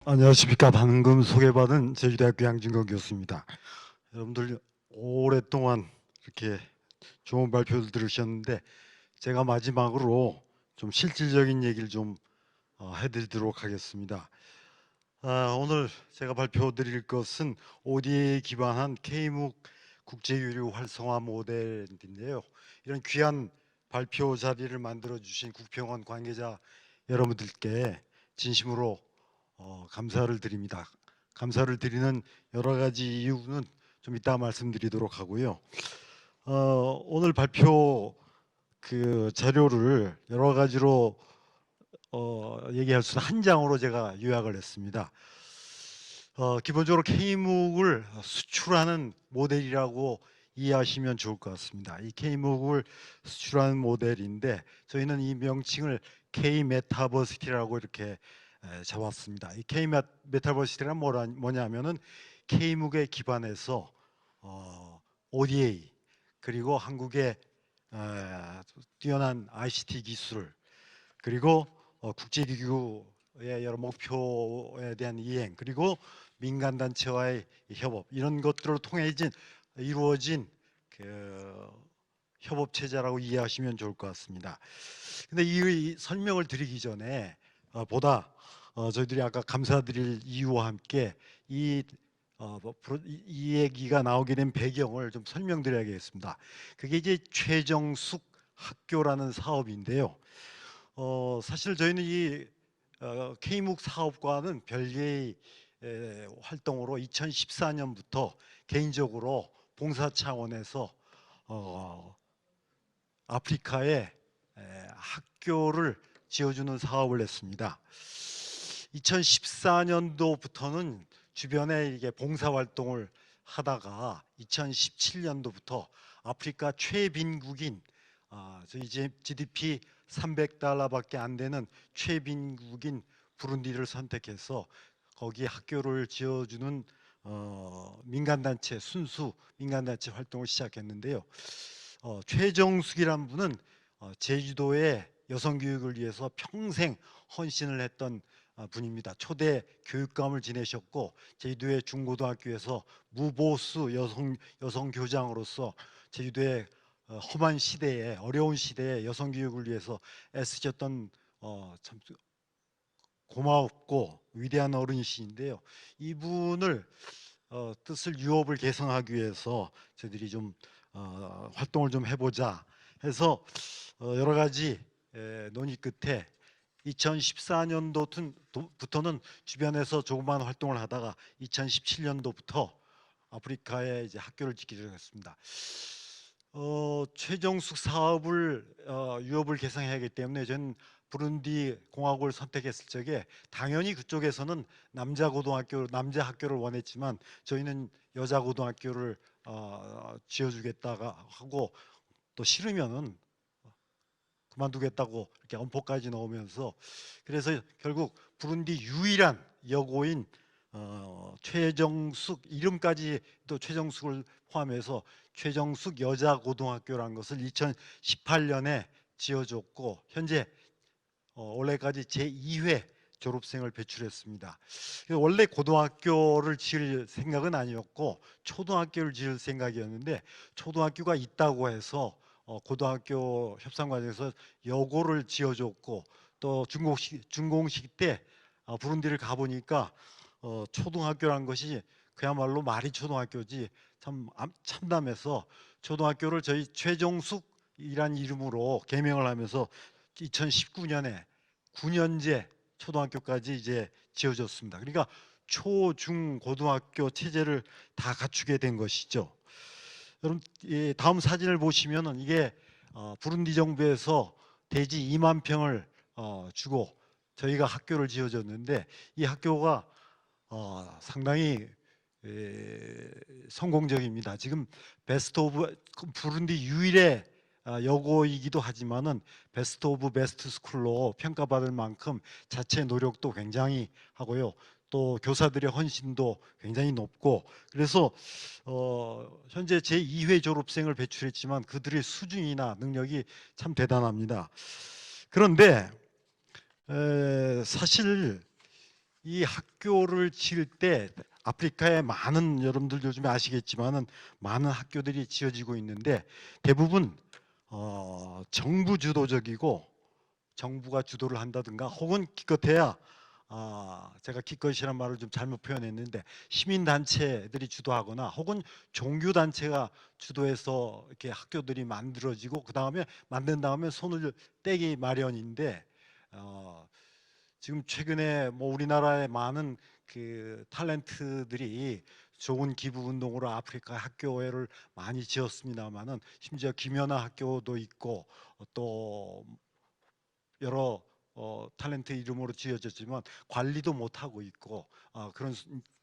안녕하십니까. 방금 소개받은 제주대학교 양진건 교수입니다. 여러분들 오랫동안 이렇게 좋은 발표를 들으셨는데 제가 마지막으로 좀 실질적인 얘기를 좀 해드리도록 하겠습니다. 오늘 제가 발표드릴 것은 ODA에 기반한 K묵 국제교류 활성화 모델인데요. 이런 귀한 발표 자리를 만들어 주신 국평원 관계자 여러분들께 진심으로 감사를 드립니다. 감사를 드리는 여러 가지 이유는 좀 이따 말씀드리도록 하고요. 오늘 발표 그 자료를 여러 가지로 얘기할 수 있는 한 장으로 제가 요약을 했습니다. 기본적으로 K묵을 수출하는 모델이라고 이해하시면 좋을 것 같습니다. 이 K묵을 수출하는 모델인데 저희는 이 명칭을 K-메타버시티라고 이렇게 잡았습니다. 이 K-메타버시티란 뭐냐면은 K묵에 기반해서 ODA 그리고 한국의 뛰어난 ICT 기술 그리고 국제기구의 여러 목표에 대한 이행 그리고 민간단체와의 협업 이런 것들을 통해 이루어진 그 협업 체제라고 이해하시면 좋을 것 같습니다. 근데 이 설명을 드리기 전에 보다 저희들이 아까 감사드릴 이유와 함께 이 얘기가 나오게 된 배경을 좀 설명드려야겠습니다. 그게 이제 최정숙 학교라는 사업인데요. 사실 저희는 이 K묵 사업과는 별개의 활동으로 2014년부터 개인적으로 봉사 차원에서 어, 아프리카에 학교를 지어주는 사업을 했습니다. 2014년도부터는 주변에 이게 봉사 활동을 하다가 2017년도부터 아프리카 최빈국인 저희 GDP 300달러밖에 안 되는 최빈국인 부룬디를 선택해서 거기에 학교를 지어주는 민간단체 순수 민간단체 활동을 시작했는데요. 최정숙이란 분은 제주도의 여성 교육을 위해서 평생 헌신을 했던 분입니다. 초대 교육감을 지내셨고 제주도의 중고등학교에서 무보수 여성 교장으로서 제주도의 험한 시대에 어려운 시대에 여성 교육을 위해서 애쓰셨던 참 고맙고 위대한 어른이신데요. 이분을 뜻을 유업을 개성하기 위해서 저희들이 좀 활동을 좀 해보자 해서 여러 가지 논의 끝에 2014년도부터는 주변에서 조그마한 활동을 하다가 2017년도부터 아프리카에 이제 학교를 짓기로 했습니다. 최정숙 사업을 유업을 개성해야 하기 때문에 저는 부룬디 공화국을 선택했을 적에 당연히 그쪽에서는 남자 고등학교, 남자 학교를 원했지만 저희는 여자 고등학교를 지어주겠다가 하고 또 싫으면은 그만두겠다고 이렇게 엄포까지 넣으면서 그래서 결국 부룬디 유일한 여고인 최정숙 이름까지 또 최정숙을 포함해서 최정숙 여자고등학교라는 것을 2018년에 지어줬고 현재 올해까지 제2회 졸업생을 배출했습니다. 원래 고등학교를 지을 생각은 아니었고 초등학교를 지을 생각이었는데 초등학교가 있다고 해서 고등학교 협상 과정에서 여고를 지어줬고 또 준공식 때 부룬디를 가보니까 초등학교란 것이 그야말로 말이 초등학교지 참 참담해서 초등학교를 저희 최종숙이란 이름으로 개명을 하면서 2019년에 9년제 초등학교까지 이제 지어졌습니다. 그러니까 초, 중, 고등학교 체제를 다 갖추게 된 것이죠. 여러분 다음 사진을 보시면은 이게 부룬디 정부에서 대지 2만 평을 주고 저희가 학교를 지어줬는데 이 학교가 상당히 성공적입니다. 지금 베스트 오브 부룬디 유일의 여고이기도 하지만은 베스트 오브 베스트 스쿨로 평가받을 만큼 자체 노력도 굉장히 하고요. 또 교사들의 헌신도 굉장히 높고 그래서 현재 제2회 졸업생을 배출했지만 그들의 수준이나 능력이 참 대단합니다. 그런데 사실 이 학교를 지을 때 아프리카에 많은, 여러분들 요즘에 아시겠지만은 많은 학교들이 지어지고 있는데 대부분 정부 주도적이고 정부가 주도를 한다든가 혹은 기껏해야 제가 기껏이라는 말을 좀 잘못 표현했는데 시민단체들이 주도하거나 혹은 종교단체가 주도해서 이렇게 학교들이 만들어지고 그 다음에 만든 다음에 손을 떼기 마련인데 어, 지금 최근에 뭐 우리나라의 많은 그 탤런트들이 좋은 기부 운동으로 아프리카 학교를 많이 지었습니다만은 심지어 김연아 학교도 있고 또 여러 탤런트 이름으로 지어졌지만 관리도 못 하고 있고 그런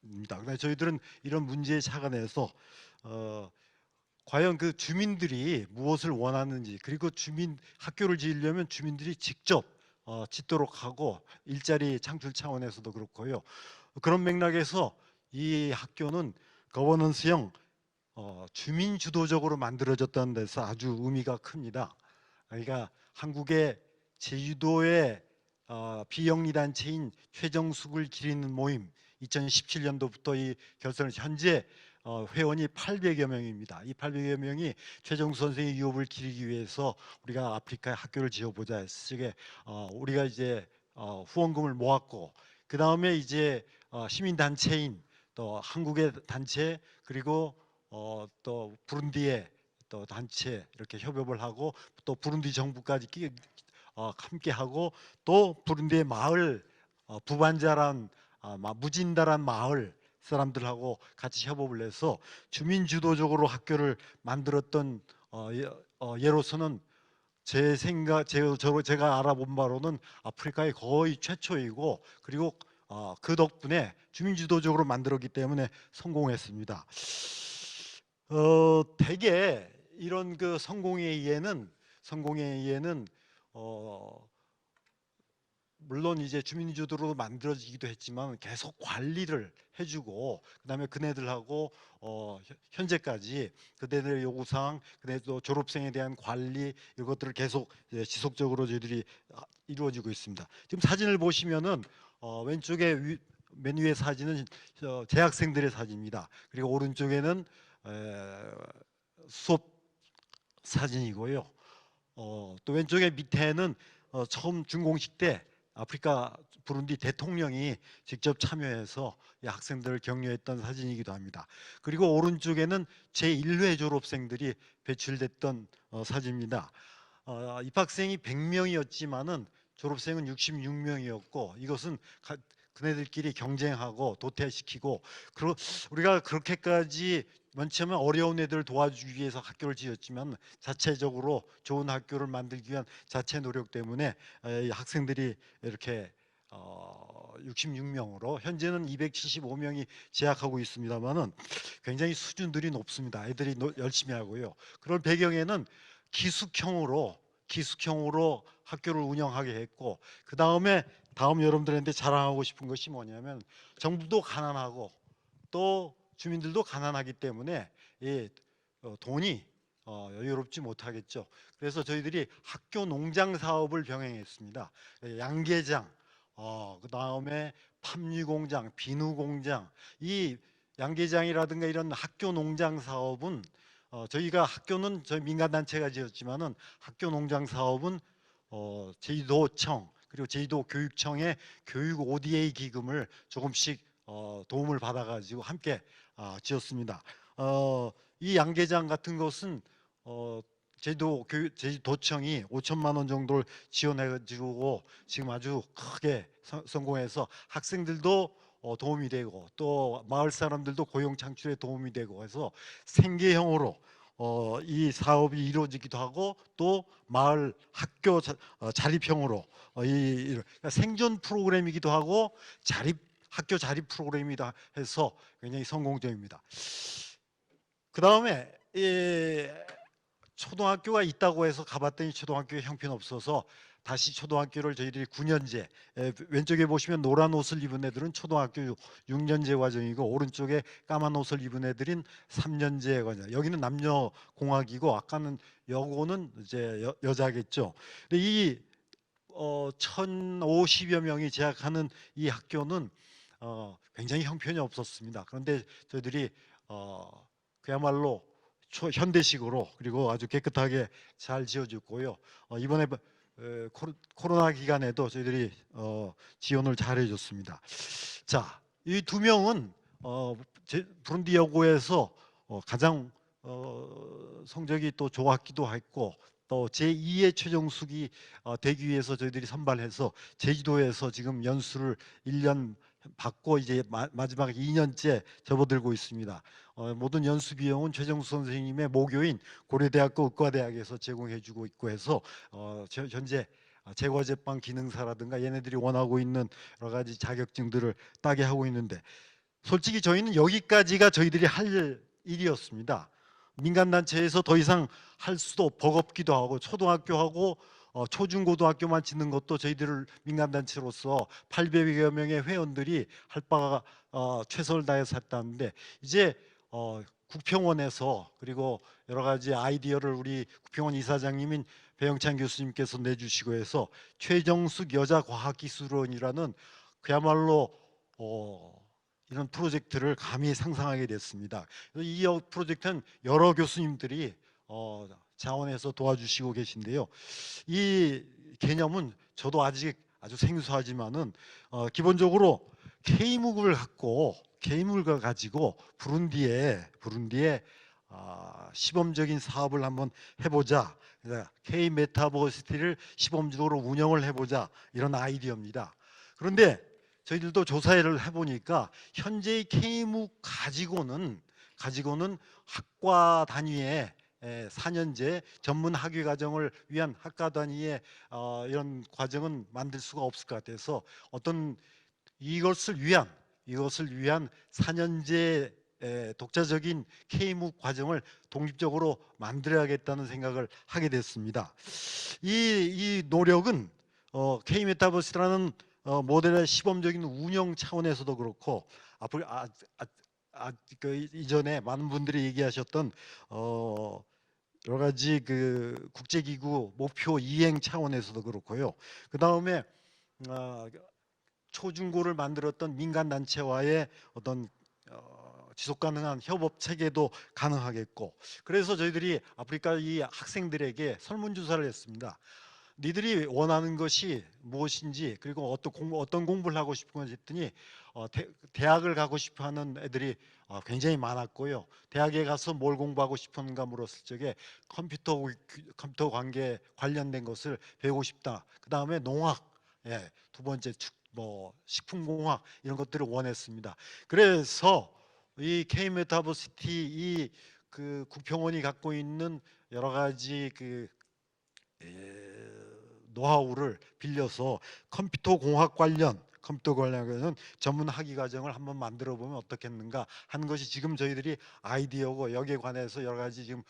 입니다. 근데 저희들은 이런 문제에 착안해서 과연 그 주민들이 무엇을 원하는지, 그리고 주민 학교를 지으려면 주민들이 직접 짓도록 하고 일자리 창출 차원에서도 그렇고요. 그런 맥락에서 이 학교는 거버넌스형 주민 주도적으로 만들어졌다는 데서 아주 의미가 큽니다. 그러니까 한국의 제주도의 비영리 단체인 최정숙을 기리는 모임 2017년도부터 이 결선을 현재 회원이 800여 명입니다. 이 800여 명이 최정숙 선생의 유업을 기리기 위해서 우리가 아프리카에 학교를 지어보자 했을 적에 우리가 이제 후원금을 모았고 그 다음에 이제 시민 단체인 또 한국의 단체 그리고 또 부룬디의 또 단체 이렇게 협업을 하고 또 부룬디 정부까지 함께 하고 또 부룬디의 마을 부반자란 무진다란 마을 사람들하고 같이 협업을 해서 주민 주도적으로 학교를 만들었던 예로서는 제 생각 제가 알아본 바로는 아프리카의 거의 최초이고 그리고 그 덕분에 주민 주도적으로 만들었기 때문에 성공했습니다. 대개 이런 그 성공의 이해는 어, 물론 이제 주민주도로 만들어지기도 했지만 계속 관리를 해주고 그다음에 그네들하고 현재까지 그네들의 요구사항, 그네도 졸업생에 대한 관리 이것들을 계속 지속적으로 저희들이 이루어지고 있습니다. 지금 사진을 보시면은 맨 위에 사진은 재학생들의 사진입니다. 그리고 오른쪽에는 수업 사진이고요. 또 왼쪽에 밑에는 처음 준공식 때 아프리카 부룬디 대통령이 직접 참여해서 이 학생들을 격려했던 사진이기도 합니다. 그리고 오른쪽에는 제1회 졸업생들이 배출됐던 사진입니다. 입학생이 100명이었지만은 졸업생은 66명이었고 이것은 그네들끼리 경쟁하고 도태시키고 우리가 그렇게까지 맨 처음에 어려운 애들을 도와주기 위해서 학교를 지었지만 자체적으로 좋은 학교를 만들기 위한 자체 노력 때문에 학생들이 이렇게 66명으로 현재는 275명이 재학하고 있습니다만은 굉장히 수준들이 높습니다. 애들이 열심히 하고요. 그런 배경에는 기숙형으로 학교를 운영하게 했고 그 다음에 다음 여러분들한테 자랑하고 싶은 것이 뭐냐면 정부도 가난하고 또 주민들도 가난하기 때문에 이 돈이 여유롭지 못하겠죠. 그래서 저희들이 학교 농장 사업을 병행했습니다. 양계장, 그 다음에 팜유 공장, 비누 공장, 이 양계장이라든가 이런 학교 농장 사업은 저희가 학교는 저희 민간 단체가 지었지만은 학교 농장 사업은 제주도청 그리고 제주도 교육청의 교육 ODA 기금을 조금씩 도움을 받아가지고 함께 지었습니다. 이 양계장 같은 것은 제주도청이 5천만 원 정도를 지원해가지고 지금 아주 크게 성공해서 학생들도 도움이 되고 또 마을 사람들도 고용 창출에 도움이 되고 해서 생계형으로 이 사업이 이루어지기도 하고 또 마을 학교 자립형으로 그러니까 생존 프로그램이기도 하고 학교 자립 프로그램이다 해서 굉장히 성공적입니다. 그 다음에 초등학교가 있다고 해서 가봤더니 초등학교에 형편없어서 다시 초등학교를 저희들이 9년제 왼쪽에 보시면 노란 옷을 입은 애들은 초등학교 6년제 과정이고 오른쪽에 까만 옷을 입은 애들은 3년제 과정. 여기는 남녀 공학이고 아까는 여고는 이제 여자겠죠. 근데 이 1,050여 명이 재학하는 이 학교는 굉장히 형편이 없었습니다. 그런데 저희들이 그야말로 현대식으로 그리고 아주 깨끗하게 잘 지어졌고요. 이번에 코로나 기간에도 저희들이 지원을 잘 해줬습니다. 자, 이 두 명은 부룬디 여고에서 가장 성적이 또 좋았기도 했고 또 제2의 최정숙이 되기 위해서 저희들이 선발해서 제주도에서 지금 연수를 1년 받고 이제 마지막 2년째 접어들고 있습니다. 모든 연수 비용은 최정숙 선생님의 모교인 고려대학교 의과대학에서 제공해주고 있고 해서 현재 제과제빵 기능사라든가 얘네들이 원하고 있는 여러 가지 자격증들을 따게 하고 있는데 솔직히 저희는 여기까지가 저희들이 할 일이었습니다. 민간단체에서 더 이상 할 수도 버겁기도 하고 초등학교하고 초중고등학교만 짓는 것도 저희들 민간단체로서 800여 명의 회원들이 할 바가 최선을 다해서 했다는데 이제 국평원에서 그리고 여러 가지 아이디어를 우리 국평원 이사장님인 배영찬 교수님께서 내주시고 해서 최정숙 여자과학기술원이라는 그야말로 이런 프로젝트를 감히 상상하게 됐습니다. 이 프로젝트는 여러 교수님들이 자원해서 도와주시고 계신데요. 이 개념은 저도 아직 아주 생소하지만은 기본적으로 K묵을 가지고 부룬디에 시범적인 사업을 한번 해보자. K 메타버시티를 시범적으로 운영을 해보자 이런 아이디어입니다. 그런데 저희들도 조사를 해보니까 현재의 K묵 가지고는 학과 단위의 4년제 전문 학위 과정을 위한 학과 단위의 이런 과정은 만들 수가 없을 것 같아서 어떤 이것을 위한 4년제 독자적인 K묵 과정을 독립적으로 만들어야겠다는 생각을 하게 됐습니다. 이 노력은 K메타버스라는 모델의 시범적인 운영 차원에서도 그렇고 앞으로 그 이전에 많은 분들이 얘기하셨던 여러 가지 그 국제기구 목표 이행 차원에서도 그렇고요. 그 다음에 초중고를 만들었던 민간 단체와의 어떤 지속 가능한 협업 체계도 가능하겠고 그래서 저희들이 아프리카 이 학생들에게 설문조사를 했습니다. 니들이 원하는 것이 무엇인지 그리고 어떤 공부를 하고 싶은 건지 했더니 대학을 가고 싶어하는 애들이 굉장히 많았고요. 대학에 가서 뭘 공부하고 싶은가 물었을 적에 컴퓨터 관계 관련된 것을 배우고 싶다. 그 다음에 농학, 두 번째 식품공학 이런 것들을 원했습니다. 그래서 이 K메타버시티 그 국평원이 갖고 있는 여러 가지 그 노하우를 빌려서 컴퓨터 관련은 전문 학위 과정을 한번 만들어 보면 어떻겠는가 하는 것이 지금 저희들이 아이디어고 여기에 관해서 여러 가지 지금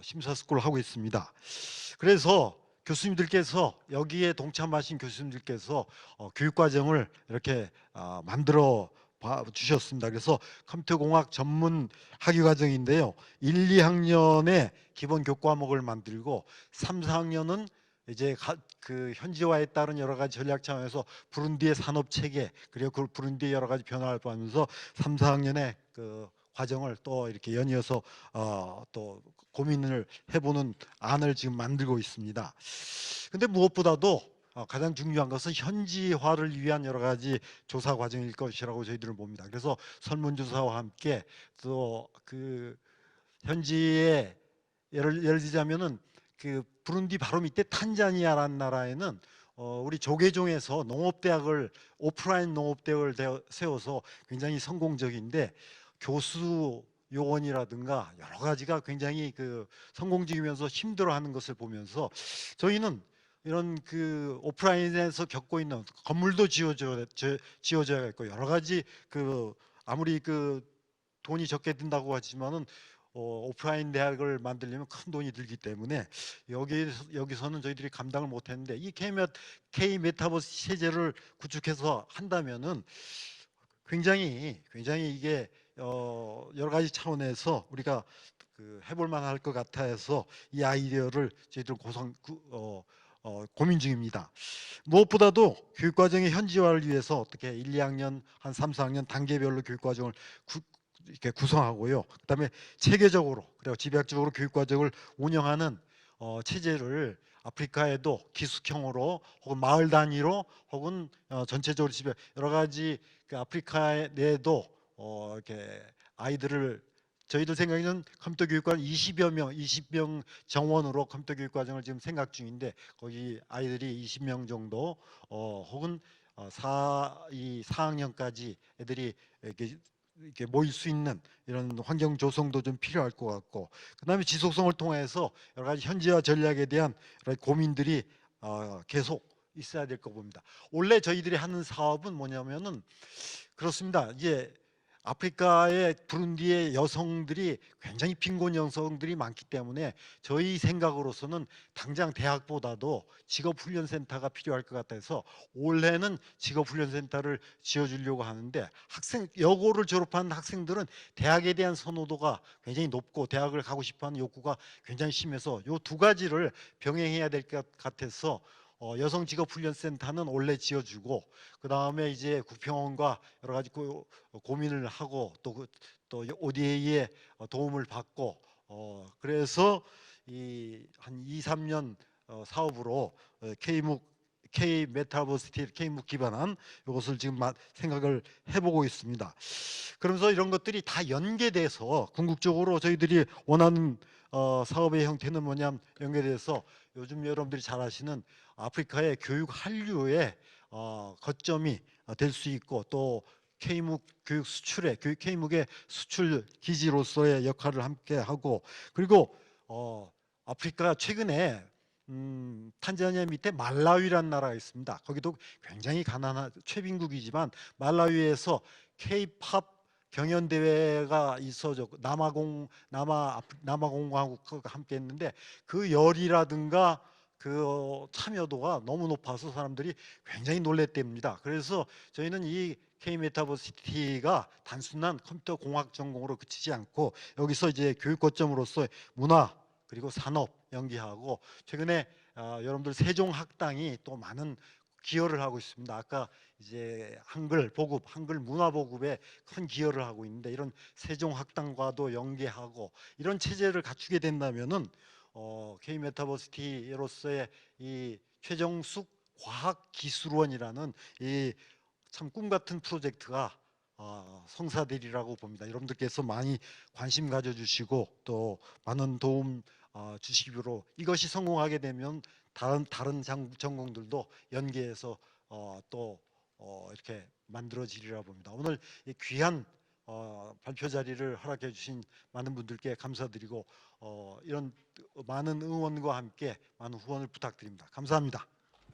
심사숙고를 하고 있습니다. 그래서 교수님들께서 여기에 동참하신 교수님들께서 교육 과정을 이렇게 만들어 주셨습니다. 그래서 컴퓨터공학 전문 학위 과정인데요. 1, 2학년에 기본 교과목을 만들고 3, 4학년은 이제 그 현지화에 따른 여러 가지 전략 차원에서 부룬디의 산업 체계 그리고 그 부룬디의 여러 가지 변화를 보면서 3, 4학년의 그 과정을 또 이렇게 연이어서 또 고민을 해보는 안을 지금 만들고 있습니다. 근데 무엇보다도 가장 중요한 것은 현지화를 위한 여러 가지 조사 과정일 것이라고 저희들은 봅니다. 그래서 설문조사와 함께 또 그 현지에 예를 들자면은 그 부룬디 바로 밑에 탄자니아라는 나라에는 우리 조계종에서 농업대학을 오프라인 농업대학을 세워서 굉장히 성공적인데 교수 요원이라든가 여러 가지가 굉장히 그 성공적이면서 힘들어하는 것을 보면서 저희는 이런 그 오프라인에서 겪고 있는 건물도 지어져야겠고 여러 가지 그 아무리 그 돈이 적게 든다고 하지만은 오프라인 대학을 만들려면 큰 돈이 들기 때문에 여기서는 저희들이 감당을 못했는데 이 K 메타버스 체제를 구축해서 한다면은 굉장히 이게 여러 가지 차원에서 우리가 그 해볼 만할 것 같아서 이 아이디어를 저희들 고민 중입니다. 무엇보다도 교육과정의 현지화를 위해서 어떻게 1, 2학년, 한 3, 4학년 단계별로 교육과정을 이렇게 구성하고요. 그다음에 체계적으로 그리고 집약적으로 교육과정을 운영하는 체제를 아프리카에도 기숙형으로 혹은 마을 단위로 혹은 전체적으로 집에 여러 가지 그 아프리카 내에도 이렇게 아이들을 저희들 생각에는 컴퓨터 교육과정 20여 명, 20명 정원으로 컴퓨터 교육과정을 지금 생각 중인데 거기 아이들이 20명 정도 혹은 이 4학년까지 애들이 이렇게 모일 수 있는 이런 환경 조성도 좀 필요할 것 같고 그다음에 지속성을 통해서 여러 가지 현지화 전략에 대한 여러 가지 고민들이 계속 있어야 될 거 봅니다. 원래 저희들이 하는 사업은 뭐냐면은 그렇습니다. 이제 아프리카의 부룬디의 여성들이 굉장히 빈곤 여성들이 많기 때문에 저희 생각으로서는 당장 대학보다도 직업훈련센터가 필요할 것 같아서 올해는 직업훈련센터를 지어주려고 하는데 여고를 졸업한 학생들은 대학에 대한 선호도가 굉장히 높고 대학을 가고 싶어하는 욕구가 굉장히 심해서 이 두 가지를 병행해야 될 것 같아서 여성 직업훈련센터는 원래 지어주고 그 다음에 이제 구평원과 여러 가지 고민을 하고 또 ODA의 도움을 받고 그래서 이 한 2, 3년 사업으로 K 메타버시티 K묵 기반한 이것을 지금 생각을 해보고 있습니다. 그러면서 이런 것들이 다 연계돼서 궁극적으로 저희들이 원하는 사업의 형태는 뭐냐면 연계돼서 요즘 여러분들이 잘 아시는 아프리카의 교육 한류의 거점이 될 수 있고 또 K묵 교육 수출의 K묵의 수출 기지로서의 역할을 함께 하고 그리고 아프리카 최근에 탄자니아 밑에 말라위라는 나라가 있습니다. 거기도 굉장히 가난한 최빈국이지만 말라위에서 K-팝 경연 대회가 있어졌고 남아공화국과 함께 했는데 그 열이라든가 그 참여도가 너무 높아서 사람들이 굉장히 놀랬답니다. 그래서 저희는 이 K 메타버시티가 단순한 컴퓨터 공학 전공으로 그치지 않고 여기서 이제 교육 거점으로서 문화 그리고 산업 연계하고 최근에 여러분들 세종학당이 또 많은 기여를 하고 있습니다. 아까 이제 한글 보급, 한글 문화 보급에 큰 기여를 하고 있는데 이런 세종학당과도 연계하고 이런 체제를 갖추게 된다면은 K 메타버시티로서의 이 최정숙 과학기술원이라는 이 참 꿈 같은 프로젝트가 성사되리라고 봅니다. 여러분들께서 많이 관심 가져주시고 또 많은 도움 주시기로 이것이 성공하게 되면 다른 전공들도 연계해서 또 이렇게 만들어지리라 봅니다. 오늘 이 귀한 발표 자리를 허락해 주신 많은 분들께 감사드리고 이런 많은 응원과 함께 많은 후원을 부탁드립니다. 감사합니다.